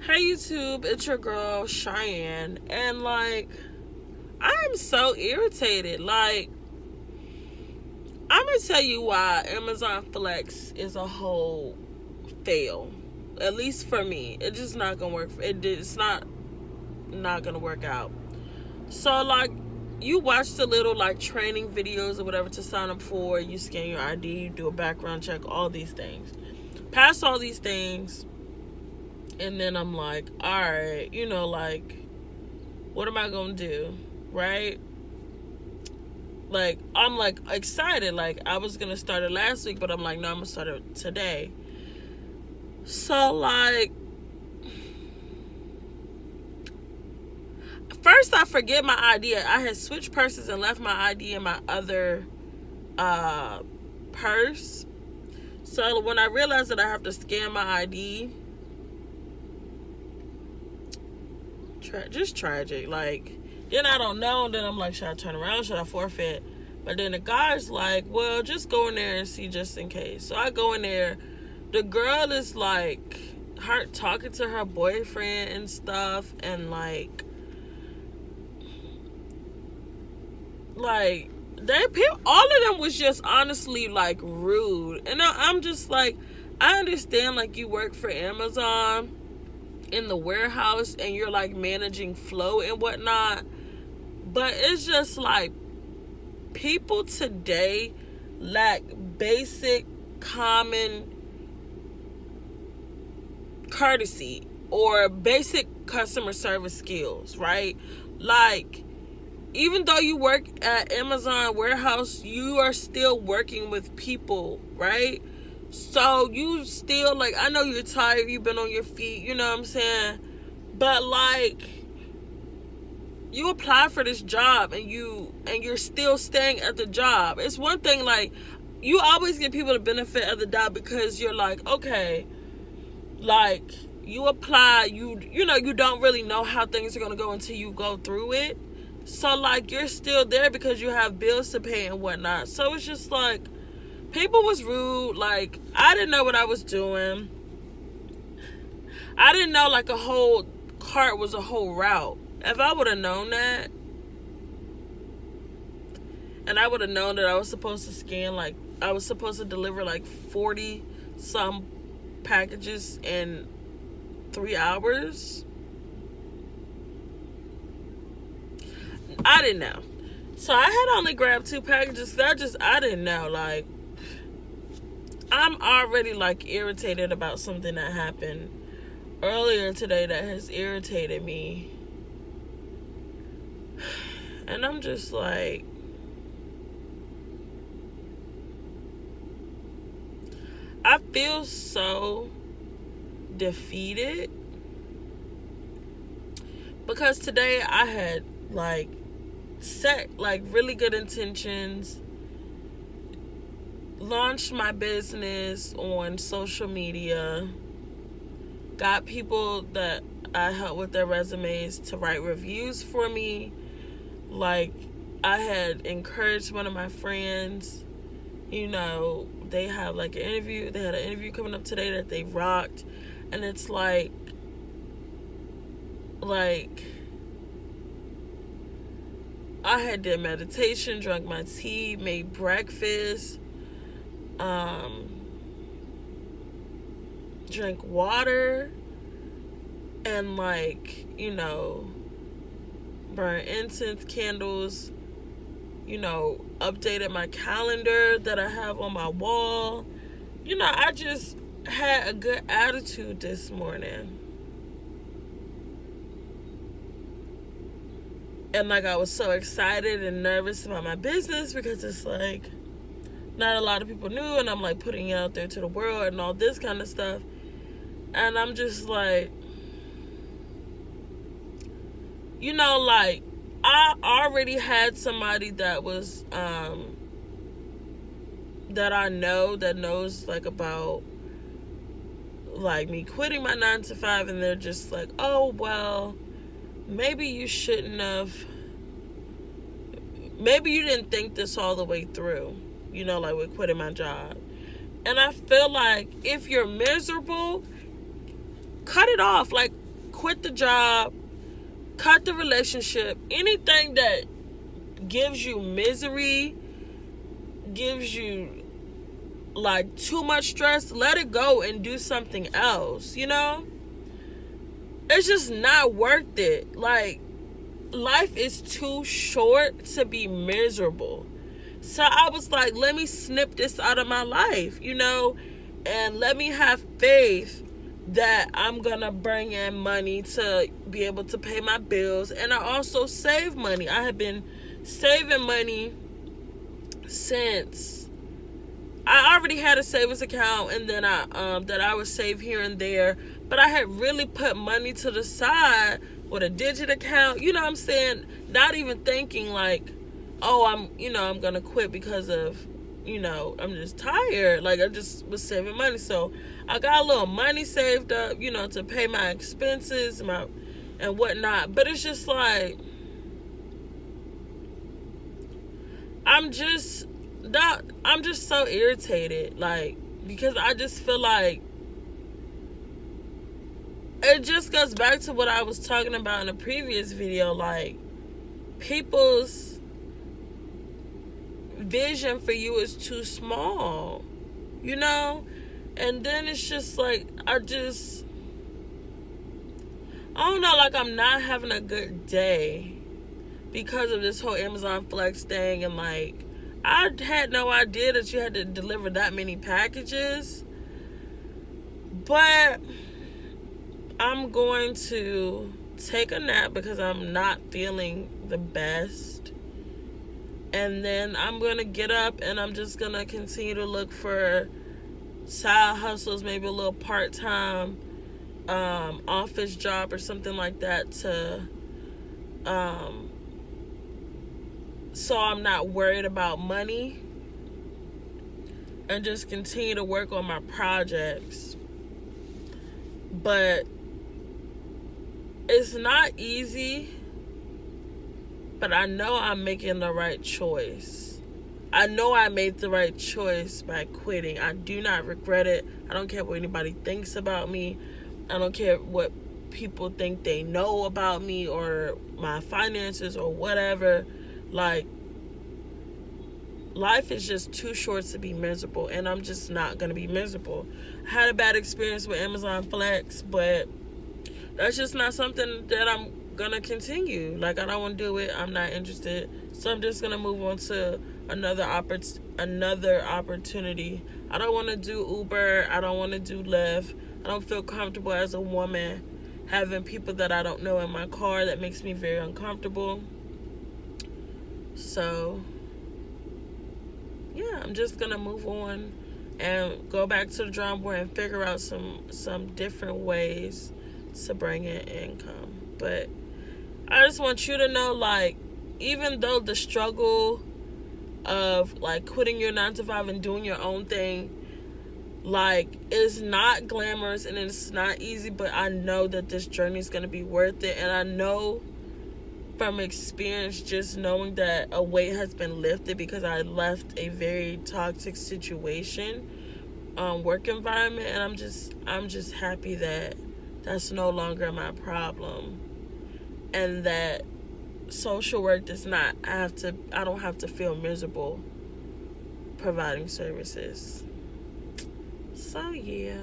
Hey YouTube, it's your girl Cheyenne, and I am so irritated. I'm gonna tell you why Amazon Flex is a whole fail. At least for me, it's just not gonna work. It's not gonna work out. So you watch the little training videos or whatever to sign up for. You scan your ID, you do a background check, all these things. Pass all these things. And then I'm like, all right, what am I going to do? Right? I'm excited. I was going to start it last week, but I'm like, no, I'm going to start it today. So, first I forget my ID. I had switched purses and left my ID in my other purse. So, when I realized that I have to scan my ID, just tragic. Then I don't know, and then I'm like, should I turn around, should I forfeit? But then the guy's like, well, just go in there and see just in case. So I go in there. The girl is her talking to her boyfriend and stuff, and all of them was just honestly rude. And I'm just I understand you work for Amazon in the warehouse and you're managing flow and whatnot, but it's just people today lack basic common courtesy or basic customer service skills, right? Even though you work at Amazon warehouse, you are still working with people, right? So you still I know you're tired, you've been on your feet, you know what I'm saying? But you apply for this job and you're still staying at the job. It's one thing you always give people the benefit of the doubt because you're okay, you apply, you know you don't really know how things are gonna go until you go through it. So you're still there because you have bills to pay and whatnot. So it's just people was rude. I didn't know what I was doing. I didn't know a whole cart was a whole route. If I would have known that, and I would have known that I was supposed to scan, I was supposed to deliver 40 some packages in 3 hours, I didn't know. So I had only grabbed 2 packages. I didn't know. I'm already irritated about something that happened earlier today that has irritated me. And I'm just I feel so defeated because today I had set really good intentions, launched my business on social media, got people that I help with their resumes to write reviews for me. I had encouraged one of my friends, they have an interview. They had an interview coming up today that they rocked, and it's I had did meditation, drank my tea, made breakfast, drank water, and burn incense candles, updated my calendar that I have on my wall. I just had a good attitude this morning. And I was so excited and nervous about my business because it's not a lot of people knew, and I'm putting it out there to the world and all this kind of stuff. And I'm just I already had somebody that was that I know that knows about me quitting my 9 to 5, and they're just oh well, maybe you shouldn't have, maybe you didn't think this all the way through, with quitting my job. And I feel if you're miserable, cut it off. quit the job, cut the relationship, anything that gives you misery, gives you like too much stress, let it go and do something else, you know? It's just not worth it. Like, life is too short to be miserable. So I was like, let me snip this out of my life, you know, and let me have faith that I'm gonna bring in money to be able to pay my bills. And I also save money. I have been saving money since I already had a savings account, and then I would save here and there, but I had really put money to the side with a digit account, you know what I'm saying? Not even thinking like, oh, I'm gonna quit because of, I'm just tired. Like, I just was saving money. So I got a little money saved up, to pay my expenses and whatnot. But it's just like, I'm just so irritated, like, because I just feel like it just goes back to what I was talking about in a previous video. Like, people's vision for you is too small, and then it's just like, I don't know, like, I'm not having a good day because of this whole Amazon Flex thing. And like, I had no idea that you had to deliver that many packages, but I'm going to take a nap because I'm not feeling the best. And then I'm going to get up and I'm just going to continue to look for side hustles, maybe a little part-time office job or something like that to so I'm not worried about money, and just continue to work on my projects. But it's not easy, but I know I'm making the right choice. I know I made the right choice by quitting. I do not regret it. I don't care what anybody thinks about me. I don't care what people think they know about me or my finances or whatever. Like, life is just too short to be miserable, and I'm just not going to be miserable. I had a bad experience with Amazon Flex, but that's just not something that I'm going to continue. Like, I don't want to do it. I'm not interested. So I'm just going to move on to another opportunity. I don't want to do Uber. I don't want to do Lyft. I don't feel comfortable as a woman having people that I don't know in my car. That makes me very uncomfortable. So, yeah, I'm just going to move on and go back to the drawing board and figure out some different ways to bring in income. But I just want you to know, like, even though the struggle of, like, quitting your 9-to-5 and doing your own thing, like, is not glamorous and it's not easy, but I know that this journey is going to be worth it. And I know from experience, just knowing that a weight has been lifted, because I left a very toxic situation, work environment, and I'm just happy that that's no longer my problem, and that social work does not I don't have to feel miserable providing services. So yeah,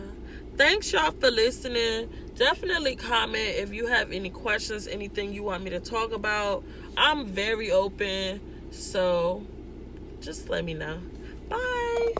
thanks y'all for listening. Definitely comment if you have any questions, anything you want me to talk about. I'm very open, so just let me know. Bye.